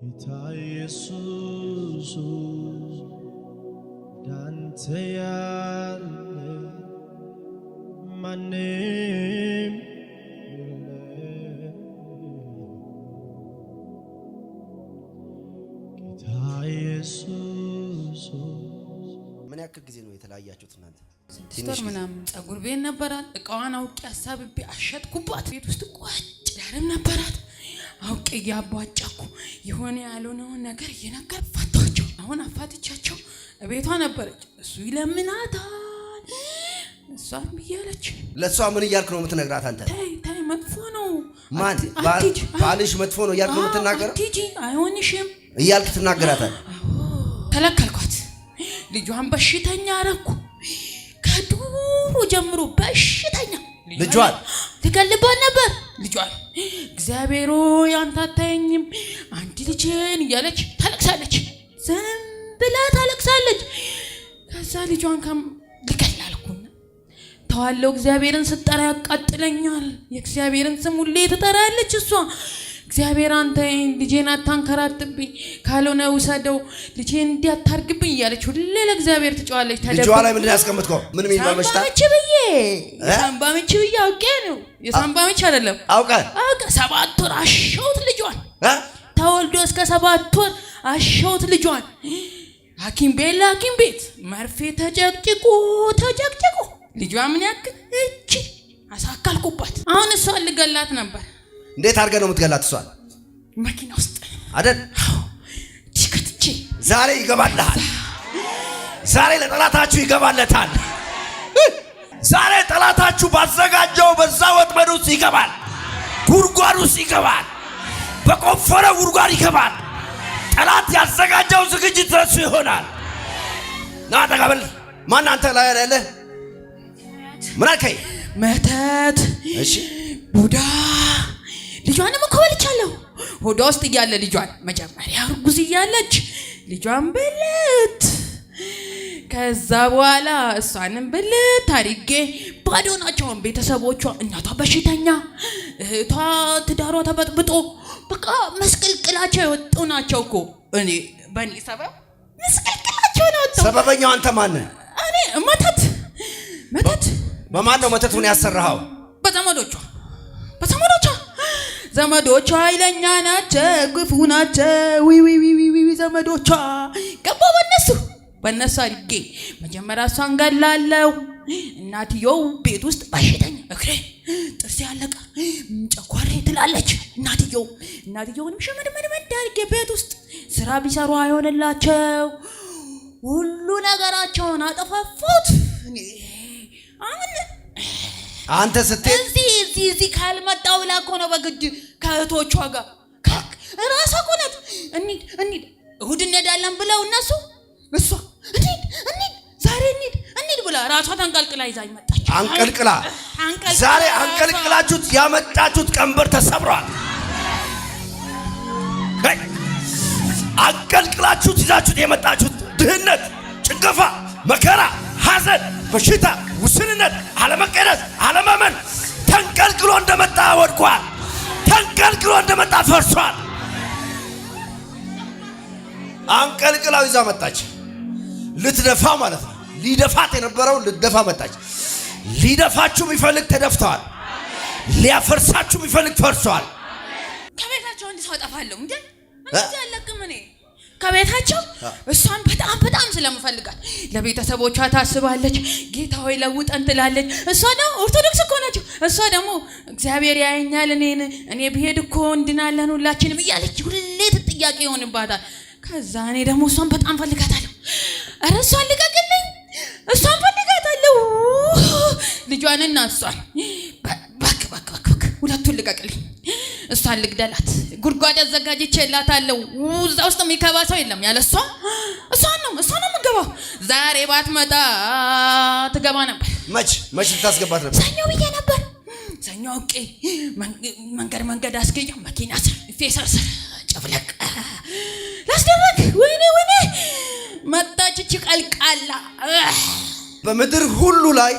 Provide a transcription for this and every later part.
ጌታ ኢየሱስ ዳንተ ያለ ማንም ጌታ ኢየሱስ። ምን ያክል ጊዜ ነው የተለያያችሁት እናንተ? ሲስተር ምናምን ጸጉር ቤት ነበራት። እቃዋን አውቄ አሳብቤ አሸጥኩባት። ቤት ውስጥ ቋጭ ዳርም ነበራት። አውቄ ያባጫኩ የሆነ ያልሆነውን ነገር እየነገር ፈታቸው። አሁን አፋትቻቸው ቤቷ ነበረች። እሱ ይለምናታል፣ እሷም እያለች። ለሷ ምን እያልክ ነው የምትነግራት አንተ? ታይ መጥፎ ነው። ማን ባልሽ መጥፎ ነው እያልክ ነው የምትናገረው? አትጂ አይሆንሽም እያልክ ትናገራታል። ከለከልኳት። ልጇን በሽተኛ አረኩ። ከዱሮ ጀምሮ በሽተኛ ልጇን ትገልባት ነበር። ልጇን እግዚአብሔር ሆይ አንተ አታየኝም አንድ ልጄን እያለች ታለቅሳለች። ዝም ብላ ታለቅሳለች። ከዛ ልጇን ልገላልኩና ተዋለው። እግዚአብሔርን ስጠራ ያቃጥለኛል። የእግዚአብሔርን ስም ሁሌ ትጠራለች እሷ። እግዚአብሔር አንተ ልጄን አታንከራትብኝ፣ ካልሆነ ውሰደው፣ ልጄን እንዲያታርግብኝ እያለች ሁሌ ለእግዚአብሔር ትጫዋለች። ልጇ ላይ ምንድን ያስቀምጥከው? ምን የሚባል በሽታ? የሳምባ ምች ብዬ አውቄ ነው። የሳምባ ምች አይደለም አውቀ 7 ወር አሸውት ልጇን። ተወልዶ እስከ 7 ወር አሸውት ልጇን። ሐኪም ቤት መርፌ ተጨቅጭቁ ልጇ ምን ያክል እቺ አሳካልኩባት። አሁን እሷን ልገላት ነበር። እንዴት አድርገህ ነው የምትገላት? እሷን መኪና ውስጥ አይደል? ቲከትቼ ዛሬ ይገባልሃል። ዛሬ ለጠላታችሁ ይገባለታል። ዛሬ ጠላታችሁ ባዘጋጀው በዛ ወጥመድ ውስጥ ይገባል። ጉድጓድ ውስጥ ይገባል። በቆፈረ ጉድጓድ ይገባል። ጠላት ያዘጋጀው ዝግጅት ለሱ ይሆናል። ና ተቀበል። ማን አንተ ላይ ያለ? ምን አልከኝ? መተት። እሺ ቡዳ። ልጇንም እኮ በልቻለሁ። ሆዷ ውስጥ እያለ ልጇን መጀመሪያ እርጉዝ እያለች ልጇን በልት። ከዛ በኋላ እሷንም ብልት አድርጌ ባዶ ናቸው ቤተሰቦቿ። እናቷ በሽተኛ፣ እህቷ ትዳሯ ተበጥብጦ በቃ መስቀልቅላቸው የወጡ ናቸው እኮ። በእኔ ሰበብ መስቀልቅላቸው ነው የወጡ። ሰበበኛው አንተ ማን ነህ? እኔ መተት። በማን ነው መተቱን ያሰራኸው? ዘመዶቿ ኃይለኛ ናቸው፣ ግፉ ናቸው። ዘመዶቿ ገባ በእነሱ አድርጌ መጀመሪያ እሷን ገላለሁ። እናትየው ቤት ውስጥ በሽተኛ፣ እግሬ ጥርሴ ያለቀ ጨጓሬ ትላለች። እናትየውንም ሽምድምድምድ አድርጌ ቤት ውስጥ ስራ ቢሰሩ አይሆንላቸው፣ ሁሉ ነገራቸውን አጠፋፉት። አንተ ስትል እዚህ ካልመጣው ብላ እኮ ነው በግድ ከእህቶቿ ጋር ራሷ እኮ ናት። እንሂድ እሑድ እንሄዳለን ብለው እነሱ እሷ ዛሬ እንሂድ ብላ ራሷ ተንቀልቅላ ይዛኝ መጣች። አንቀልቅላ ዛሬ አንቀልቅላችሁት ያመጣችሁት ቀንበር ተሰብሯል። አንቀልቅላችሁት ይዛችሁት የመጣችሁት ድህነት፣ ጭንገፋ፣ መከራ፣ ሐዘን፣ በሽታ፣ ውስንነት፣ አለመቀደስ፣ አለማመን ተንቀልቅሎ እንደመጣ ወድቋል። ተንቀልቅሎ እንደመጣ ፈርሷል። አንቀልቅላው ይዛ መጣች። ልትደፋ ማለት ነው። ሊደፋት የነበረው ልትደፋ መጣች። ሊደፋችሁ የሚፈልግ ተደፍተዋል። ሊያፈርሳችሁ የሚፈልግ ፈርሷል። ከቤታቸው እንዲህ አጠፋለሁ እንዴ? እንደዚህ አለቅም እኔ ከቤታቸው። እሷን በጣም ስለምፈልጋት ለቤተሰቦቿ ታስባለች። ጌታ ሆይ ለውጠን ትላለች። እሷ ደግሞ ኦርቶዶክስ እኮ ናቸው። እሷ ደግሞ እግዚአብሔር ያየኛል እኔ ብሄድ እኮ እንድናለን ሁላችንም እያለች ሁሌ ጥያቄ ይሆንባታል። ከዛ እኔ ደግሞ እሷን በጣም ፈልጋታለሁ። ኧረ እሷን ልቀቅልኝ፣ እሷን ፈልጋታለሁ። ልጇንና እሷን ባክ ሁለቱን ልቀቅልኝ። እሷን ልግደላት። ጉድጓድ አዘጋጅቼላታለሁ። እዛ ውስጥ የሚከባ ሰው የለም ያለ እሷን ነው የምገባው። ዛሬ ባትመጣ ትገባ ነበር። መች ልታስገባት ነበር? ሰኞ ብዬ ነበር። ሰኞ አውቄ መንገድ አስገኛ መኪና ስር ፌሰር ስር ጨፍለቅ ላስደረግ። ወይኔ መጣች እቺ ቀልቃላ። በምድር ሁሉ ላይ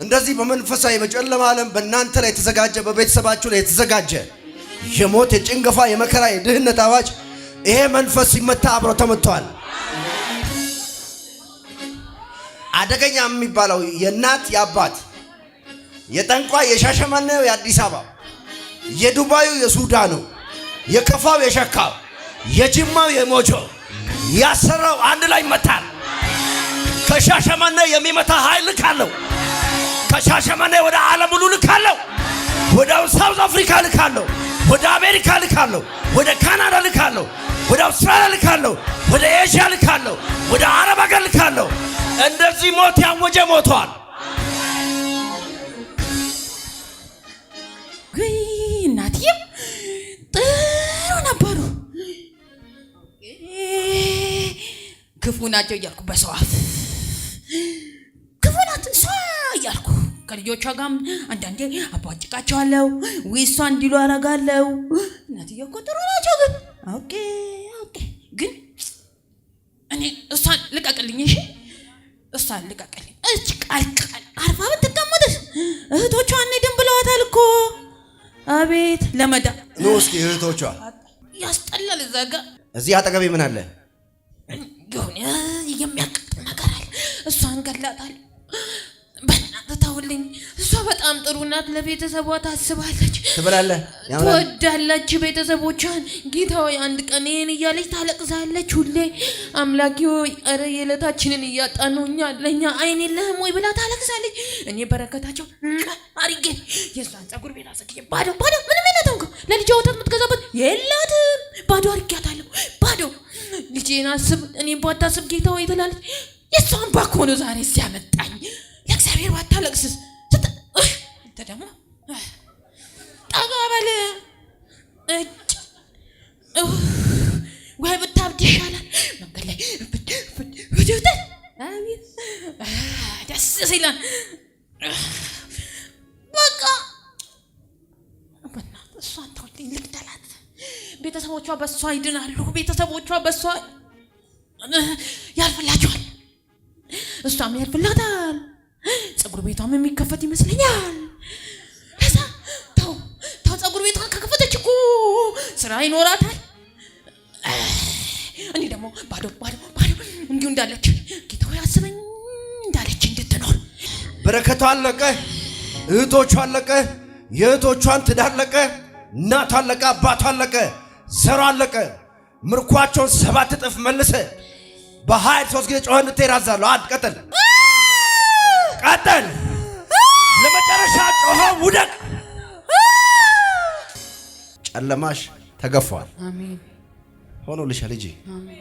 እንደዚህ በመንፈሳዊ በጨለማ ዓለም በእናንተ ላይ የተዘጋጀ በቤተሰባችሁ ላይ የተዘጋጀ የሞት የጭንገፋ የመከራ የድህነት አዋጅ ይሄ መንፈስ ሲመታ አብሮ ተመቷል። አደገኛ የሚባለው የእናት የአባት የጠንቋይ የሻሸመኔው የአዲስ አበባ የዱባዩ የሱዳኑ የከፋው የሸካው የጅማው የሞጆ ያሰራው አንድ ላይ ይመታል። ከሻሸመኔ የሚመታ ኃይል ልካለው። ከሻሸመኔ ወደ ዓለም ሁሉ ልካለው። ወደ ሳውዝ አፍሪካ ልካለው። ወደ አሜሪካ ልካለው። ወደ ካናዳ ልካለው። ወደ አውስትራሊያ ልካለው። ወደ ኤዥያ ልካለው። ወደ አረብ ሀገር ልካለው። እንደዚህ ሞት ያወጀ ሞቷል። እናትዬም ጥሩ ነበሩ። ክፉ ናቸው እያልኩ በሰው አፍ ክፉ ናት እሷ እያልኩ ከልጆቿ ጋርም አንዳንዴ አቧጭቃቸዋለሁ። እሷ እንዲሉ አረጋለሁ። እናትዬ እኮ ጥሩ ናቸው። ግን ኦኬ ግን እኔ እሷን ልቀቅልኝ። እሺ እሷን ልቀቅልኝ። እች ቃል አርፋ ብትቀመጥስ እህቶቿ አንሄድም ብለዋታል እኮ። አቤት ለመዳ ነው። እስኪ እህቶቿ ያስጠላል። እዛ ጋር እዚህ አጠገቤ ምን አለ? የሆነ የሚያቃጥል ነገር አለ። እሷን ገላታለሁ። በእናትህ ተውልኝ። እሷ በጣም ጥሩ ናት። ለቤተሰቧ ታስባለች፣ ትበላለህ፣ ትወዳለች ቤተሰቦቿን። ጌታ ሆይ አንድ ቀን ይሄን እያለች ታለቅሳለች ሁሌ። አምላኬ ሆይ ኧረ የዕለታችንን እያጣን ነው እኛ ለእኛ አይን የለህም ወይ ብላ ታለቅሳለች። እኔ በረከታቸው አሪጌ የእሷን ፀጉር ቤት አሰግዬ ባዶ ምንም የላትም እኮ ለልጇ ወተት የምትገዛበት የላትም። ባዶ አርጊያታለሁ። ባዶ ልጄን አስብ እኔም ባታስብ ጌታ ሆይ ትላለች። የእሷን ባኮ ነው ዛሬ ሲያመጣኝ። ለእግዚአብሔር ባታለቅስስ አንተ ደግሞ ጠጋ በል እጭ ወይ ብታብድ ይሻላል። መንገድ ላይ ብድብት ደስ ሲላል በቃ በእናትህ እሷን ተውልኝ፣ ልግደላት። ቤተሰቦቿ በእሷ ይድናሉ። ቤተሰቦቿ በእሷ ያልፍላቸዋል። እሷም ያልፍላታል። ፀጉር ቤቷም የሚከፈት ይመስለኛል። ለዛ ተው ፀጉር ቤቷን ከከፈተች እኮ ስራ ይኖራታል። እኔ ደግሞ ባዶ እንዲሁ እንዳለች ጌታ ሆይ አስበኝ እንዳለች እንድትኖር። በረከቷ አለቀ፣ እህቶቿ አለቀ፣ የእህቶቿን ትዳር አለቀ፣ እናቷ አለቀ፣ አባቷ አለቀ፣ ዘሯ አለቀ። ምርኳቸውን 7 እጥፍ መልሰ በኃይል 3 ጊዜ ጮኸ እንድትሄድ አዛለሁ። አንድ ቀጥል ለመጨረሻ ጮኸ ውደቅ። ጨለማሽ ተገፏል። አሜን። ሆኖልሻል ልጄ።